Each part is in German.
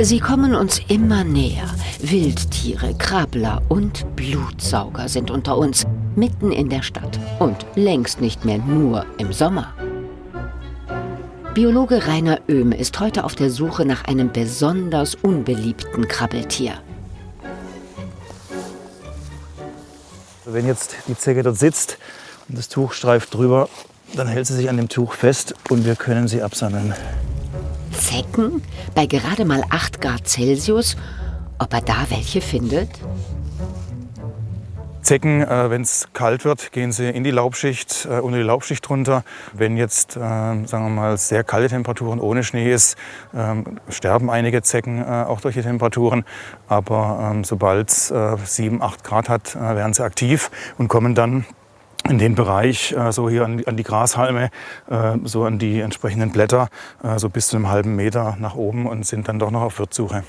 Sie kommen uns immer näher. Wildtiere, Krabbler und Blutsauger sind unter uns, mitten in der Stadt und längst nicht mehr nur im Sommer. Biologe Rainer Oehme ist heute auf der Suche nach einem besonders unbeliebten Krabbeltier. Wenn jetzt die Zecke dort sitzt und das Tuch streift drüber, dann hält sie sich an dem Tuch fest und wir können sie absammeln. Zecken? Bei gerade mal 8 Grad Celsius? Ob er da welche findet? Zecken, wenn es kalt wird, gehen sie in die Laubschicht, unter die Laubschicht runter. Wenn jetzt, sagen wir mal, sehr kalte Temperaturen ohne Schnee ist, sterben einige Zecken auch durch die Temperaturen. Aber sobald es 7, 8 Grad hat, werden sie aktiv und kommen dann in den Bereich, so hier an die Grashalme, so an die entsprechenden Blätter, so bis zu einem halben Meter nach oben und sind dann doch noch auf Wirtssuche.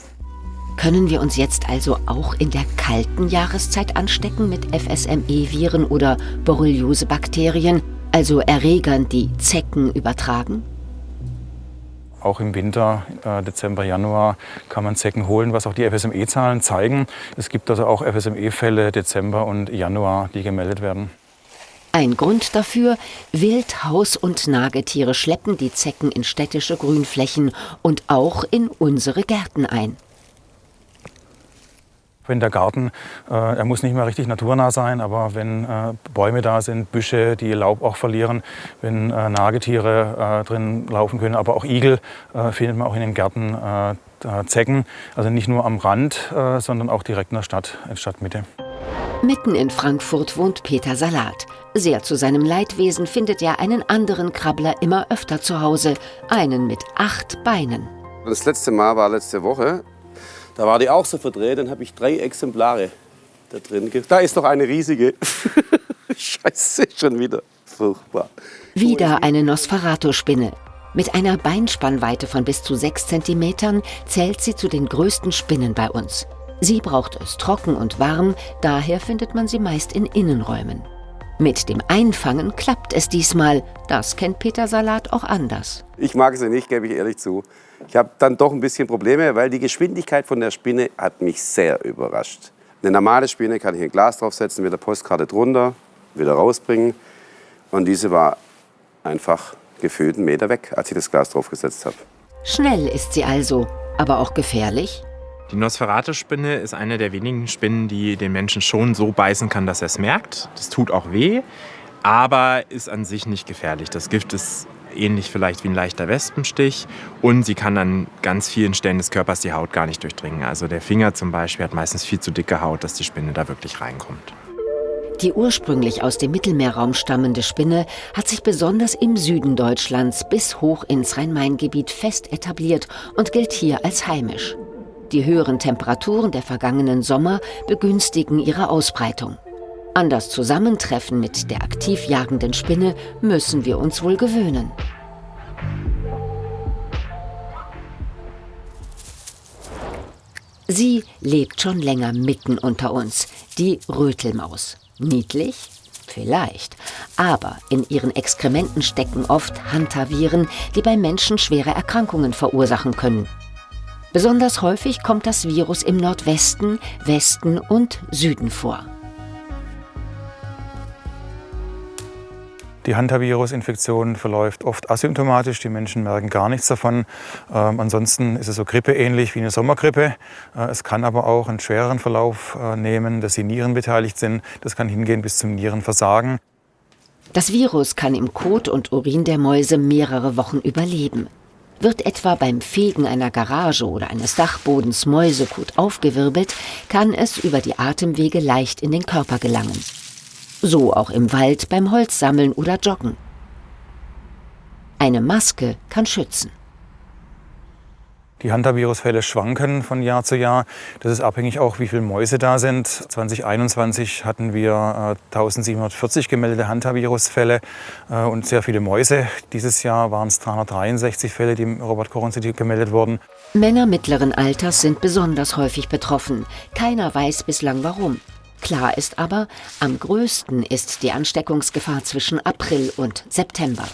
Können wir uns jetzt also auch in der kalten Jahreszeit anstecken mit FSME-Viren oder Borreliose-Bakterien, also Erregern, die Zecken übertragen? Auch im Winter, Dezember, Januar, kann man Zecken holen, was auch die FSME-Zahlen zeigen. Es gibt also auch FSME-Fälle Dezember und Januar, die gemeldet werden. Ein Grund dafür: Wild-, Haus- und Nagetiere schleppen die Zecken in städtische Grünflächen und auch in unsere Gärten ein. Wenn der Garten, er muss nicht mehr richtig naturnah sein, aber wenn Bäume da sind, Büsche, die ihr Laub auch verlieren, wenn Nagetiere drin laufen können, aber auch Igel, findet man auch in den Gärten Zecken. Also nicht nur am Rand, sondern auch direkt in der Stadtmitte. Mitten in Frankfurt wohnt Peter Salat. Sehr zu seinem Leidwesen findet er einen anderen Krabbler immer öfter zu Hause, einen mit 8 Beinen. Das letzte Mal war letzte Woche. Da war die auch so verdreht, dann habe ich 3 Exemplare da drin. Da ist noch eine riesige. Scheiße, schon wieder. Furchtbar. Wieder eine Nosferatu-Spinne. Mit einer Beinspannweite von bis zu 6 Zentimetern zählt sie zu den größten Spinnen bei uns. Sie braucht es trocken und warm, daher findet man sie meist in Innenräumen. Mit dem Einfangen klappt es diesmal. Das kennt Peter Salat auch anders. Ich mag sie nicht, gebe ich ehrlich zu. Ich habe dann doch ein bisschen Probleme, weil die Geschwindigkeit von der Spinne hat mich sehr überrascht. Eine normale Spinne kann ich ein Glas draufsetzen, mit der Postkarte drunter, wieder rausbringen. Und diese war einfach gefühlt 1 Meter weg, als ich das Glas draufgesetzt habe. Schnell ist sie also, aber auch gefährlich. Die Nosferatu-Spinne ist eine der wenigen Spinnen, die den Menschen schon so beißen kann, dass er es merkt. Das tut auch weh, aber ist an sich nicht gefährlich. Das Gift ist ähnlich vielleicht wie ein leichter Wespenstich und sie kann an ganz vielen Stellen des Körpers die Haut gar nicht durchdringen. Also der Finger zum Beispiel hat meistens viel zu dicke Haut, dass die Spinne da wirklich reinkommt. Die ursprünglich aus dem Mittelmeerraum stammende Spinne hat sich besonders im Süden Deutschlands bis hoch ins Rhein-Main-Gebiet fest etabliert und gilt hier als heimisch. Die höheren Temperaturen der vergangenen Sommer begünstigen ihre Ausbreitung. An das Zusammentreffen mit der aktiv jagenden Spinne müssen wir uns wohl gewöhnen. Sie lebt schon länger mitten unter uns, die Rötelmaus. Niedlich? Vielleicht. Aber in ihren Exkrementen stecken oft Hantaviren, die bei Menschen schwere Erkrankungen verursachen können. Besonders häufig kommt das Virus im Nordwesten, Westen und Süden vor. Die Hantavirus-Infektion verläuft oft asymptomatisch, die Menschen merken gar nichts davon. Ansonsten ist es so grippeähnlich wie eine Sommergrippe. Es kann aber auch einen schwereren Verlauf nehmen, dass die Nieren beteiligt sind. Das kann hingehen bis zum Nierenversagen. Das Virus kann im Kot und Urin der Mäuse mehrere Wochen überleben. Wird etwa beim Fegen einer Garage oder eines Dachbodens Mäusekot aufgewirbelt, kann es über die Atemwege leicht in den Körper gelangen. So auch im Wald beim Holzsammeln oder Joggen. Eine Maske kann schützen. Die Hantavirus-Fälle schwanken von Jahr zu Jahr. Das ist abhängig auch, wie viele Mäuse da sind. 2021 hatten wir 1740 gemeldete Hantavirus-Fälle und sehr viele Mäuse. Dieses Jahr waren es 363 Fälle, die im Robert-Koch-Institut gemeldet wurden. Männer mittleren Alters sind besonders häufig betroffen. Keiner weiß bislang warum. Klar ist aber, am größten ist die Ansteckungsgefahr zwischen April und September.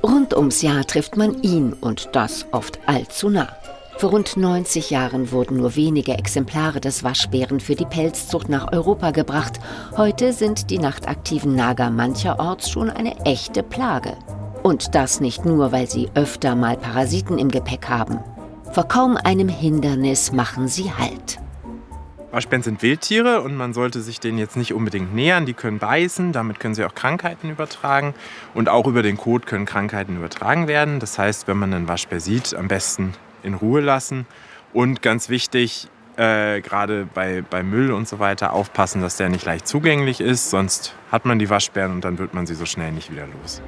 Rund ums Jahr trifft man ihn und das oft allzu nah. Vor rund 90 Jahren wurden nur wenige Exemplare des Waschbären für die Pelzzucht nach Europa gebracht. Heute sind die nachtaktiven Nager mancherorts schon eine echte Plage. Und das nicht nur, weil sie öfter mal Parasiten im Gepäck haben. Vor kaum einem Hindernis machen sie Halt. Waschbären sind Wildtiere und man sollte sich denen jetzt nicht unbedingt nähern. Die können beißen, damit können sie auch Krankheiten übertragen. Und auch über den Kot können Krankheiten übertragen werden. Das heißt, wenn man einen Waschbär sieht, am besten in Ruhe lassen. Und ganz wichtig, gerade bei Müll und so weiter, aufpassen, dass der nicht leicht zugänglich ist. Sonst hat man die Waschbären und dann wird man sie so schnell nicht wieder los.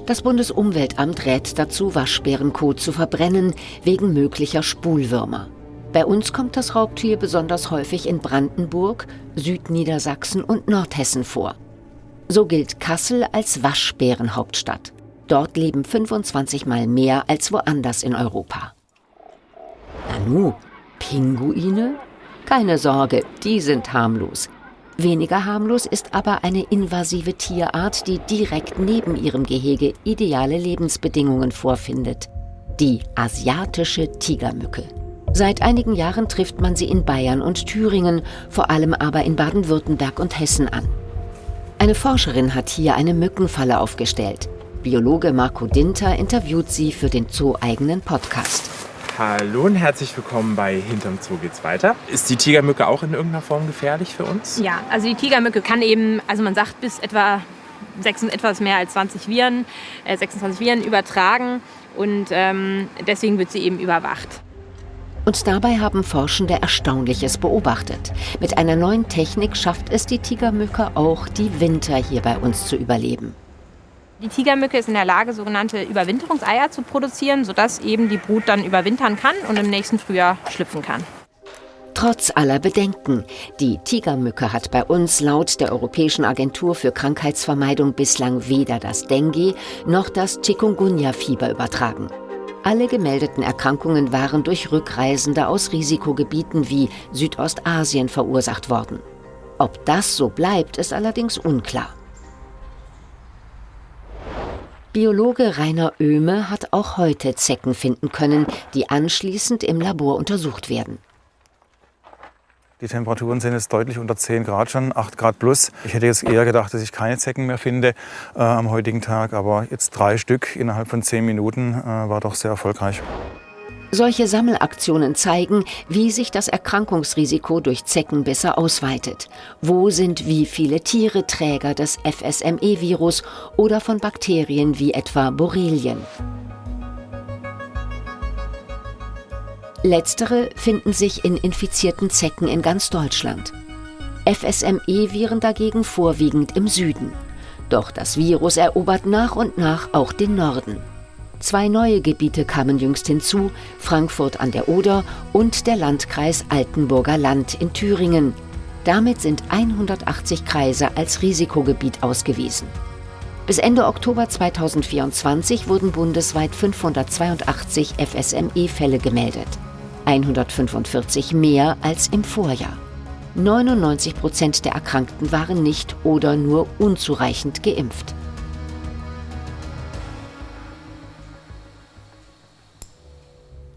Das Bundesumweltamt rät dazu, Waschbärenkot zu verbrennen, wegen möglicher Spulwürmer. Bei uns kommt das Raubtier besonders häufig in Brandenburg, Südniedersachsen und Nordhessen vor. So gilt Kassel als Waschbärenhauptstadt. Dort leben 25 Mal mehr als woanders in Europa. Nanu, Pinguine? Keine Sorge, die sind harmlos. Weniger harmlos ist aber eine invasive Tierart, die direkt neben ihrem Gehege ideale Lebensbedingungen vorfindet. Die asiatische Tigermücke. Seit einigen Jahren trifft man sie in Bayern und Thüringen, vor allem aber in Baden-Württemberg und Hessen an. Eine Forscherin hat hier eine Mückenfalle aufgestellt. Biologe Marco Dinter interviewt sie für den Zoo-eigenen Podcast. Hallo und herzlich willkommen bei Hinterm Zoo geht's weiter. Ist die Tigermücke auch in irgendeiner Form gefährlich für uns? Ja, also die Tigermücke kann eben, also man sagt bis etwas mehr als 26 Viren übertragen und deswegen wird sie eben überwacht. Und dabei haben Forschende Erstaunliches beobachtet. Mit einer neuen Technik schafft es die Tigermücke auch, die Winter hier bei uns zu überleben. Die Tigermücke ist in der Lage, sogenannte Überwinterungseier zu produzieren, sodass eben die Brut dann überwintern kann und im nächsten Frühjahr schlüpfen kann. Trotz aller Bedenken, die Tigermücke hat bei uns laut der Europäischen Agentur für Krankheitsvermeidung bislang weder das Dengue noch das Chikungunya-Fieber übertragen. Alle gemeldeten Erkrankungen waren durch Rückreisende aus Risikogebieten wie Südostasien verursacht worden. Ob das so bleibt, ist allerdings unklar. Biologe Rainer Oehme hat auch heute Zecken finden können, die anschließend im Labor untersucht werden. Die Temperaturen sind jetzt deutlich unter 10 Grad schon, 8 Grad plus. Ich hätte jetzt eher gedacht, dass ich keine Zecken mehr finde am heutigen Tag. Aber jetzt 3 Stück innerhalb von 10 Minuten war doch sehr erfolgreich. Solche Sammelaktionen zeigen, wie sich das Erkrankungsrisiko durch Zeckenbisse ausweitet. Wo sind wie viele Tiere Träger des FSME-Virus oder von Bakterien wie etwa Borrelien? Letztere finden sich in infizierten Zecken in ganz Deutschland. FSME-Viren dagegen vorwiegend im Süden. Doch das Virus erobert nach und nach auch den Norden. 2 neue Gebiete kamen jüngst hinzu, Frankfurt an der Oder und der Landkreis Altenburger Land in Thüringen. Damit sind 180 Kreise als Risikogebiet ausgewiesen. Bis Ende Oktober 2024 wurden bundesweit 582 FSME-Fälle gemeldet. 145 mehr als im Vorjahr. 99% der Erkrankten waren nicht oder nur unzureichend geimpft.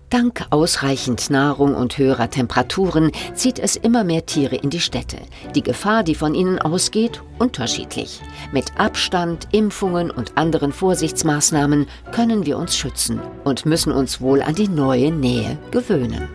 Dank ausreichend Nahrung und höherer Temperaturen zieht es immer mehr Tiere in die Städte. Die Gefahr, die von ihnen ausgeht, unterschiedlich. Mit Abstand, Impfungen und anderen Vorsichtsmaßnahmen können wir uns schützen und müssen uns wohl an die neue Nähe gewöhnen.